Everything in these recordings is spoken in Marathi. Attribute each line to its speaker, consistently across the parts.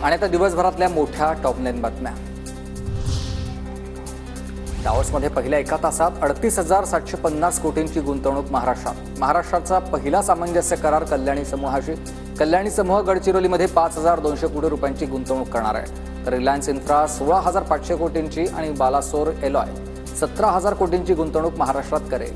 Speaker 1: आणि आता दिवसभरातल्या मोठ्या टॉप 9 बातम्या। दावोसमध्ये पहिल्या एका तासात 38,750 कोटींची गुंतवणूक महाराष्ट्रात। महाराष्ट्राचा पहिला सामंजस्य करार कल्याणी समूहाशी। कल्याणी समूह गडचिरोलीमध्ये 5,200 कोटी रुपयांची गुंतवणूक करणार आहे, तर रिलायन्स इन्फ्रा 16,500 कोटींची आणि बालासोर एलॉय 17,000 कोटींची गुंतवणूक महाराष्ट्रात करेल।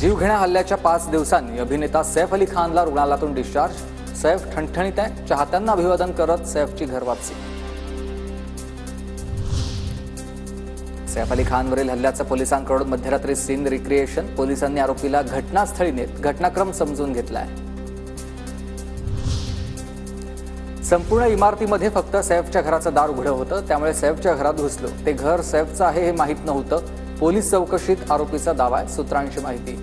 Speaker 1: जीवघेण्या हल्ल्याच्या 5 दिवसांनी अभिनेता सैफ अली खानला रुग्णालयातून डिस्चार्ज। सैफ ठणठणीत आहे, चाहत्यांना अभिवादन करत सैफची घरवापसी। सैफ अली खानवरील हल्ल्याचं पोलिसांकडून मध्यरात्री सीन रिक्रिएशन। पोलिसांनी आरोपीला घटनास्थळी नेत घटनाक्रम समजून घेतलाय। संपूर्ण इमारतीमध्ये फक्त सैफच्या घराचं दार उघडं होतं, त्यामुळे सैफच्या घरात घुसलो। ते घर सैफचं आहे हे माहीत नव्हतं। पोलीस चौकशीत आरोपीचा दावा आहे, सूत्रांची माहिती।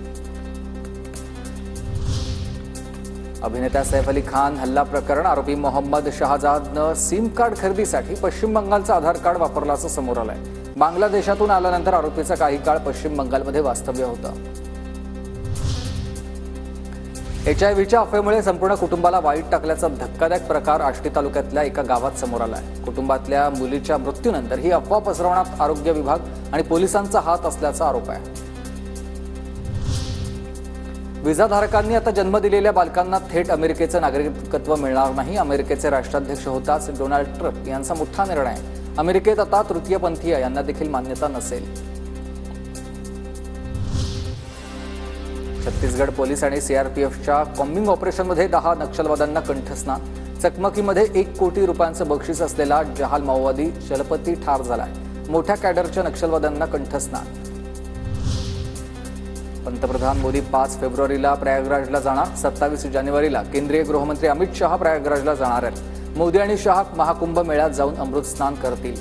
Speaker 1: अभिनेता सैफ अली खान हल्ला प्रकरण आरोपी मोहम्मद शहजादनं सिम कार्ड खरेदीसाठी पश्चिम बंगालचं आधार कार्ड वापरल्याचं समोर आलंय। बांगलादेशातून आल्यानंतर आरोपीचं काही काळ पश्चिम बंगालमध्ये वास्तव्य होतं। HIV अफवेमुळे संपूर्ण कुटुंबाला वाईट टाकल्याचा धक्कादायक प्रकार आष्टी तालुक्यातल्या एका गावात समोर आलाय। कुटुंबातल्या मुलीच्या मृत्यूनंतर ही अफवा पसरवण्यात आरोग्य विभाग आणि पोलिसांचा हात असल्याचा आरोप आहे। विजाधारकांनी आता जन्म दिलेल्या बालकांना थेट अमेरिकेचं नागरिकत्व मिळणार नाही। अमेरिकेचे राष्ट्राध्यक्ष होताच डोनाल्ड ट्रम्प यांचा मोठा निर्णय। अमेरिकेत आता तृतीयपंथीय यांना देखील मान्यता नसेल। छत्तीसगड पोलीस आणि सीआरपीएफच्या कॉम्बिंग ऑपरेशनमध्ये 10 नक्षलवाद्यांना कंठस्नान। चकमकीमध्ये 1 कोटी रुपयांचं बक्षीस असलेला जहाल माओवादी चलपती ठार झालाय। मोठ्या कॅडरच्या नक्षलवाद्यांना कंठस्नान। पंतप्रधान मोदी 5 फेब्रुवारीला प्रयागराजला जाणार। 27 जानेवारीला केंद्रीय गृहमंत्री अमित शहा प्रयागराजला जाणार आहेत। मोदी आणि शहा महाकुंभ मेळ्यात जाऊन अमृत स्नान करतील।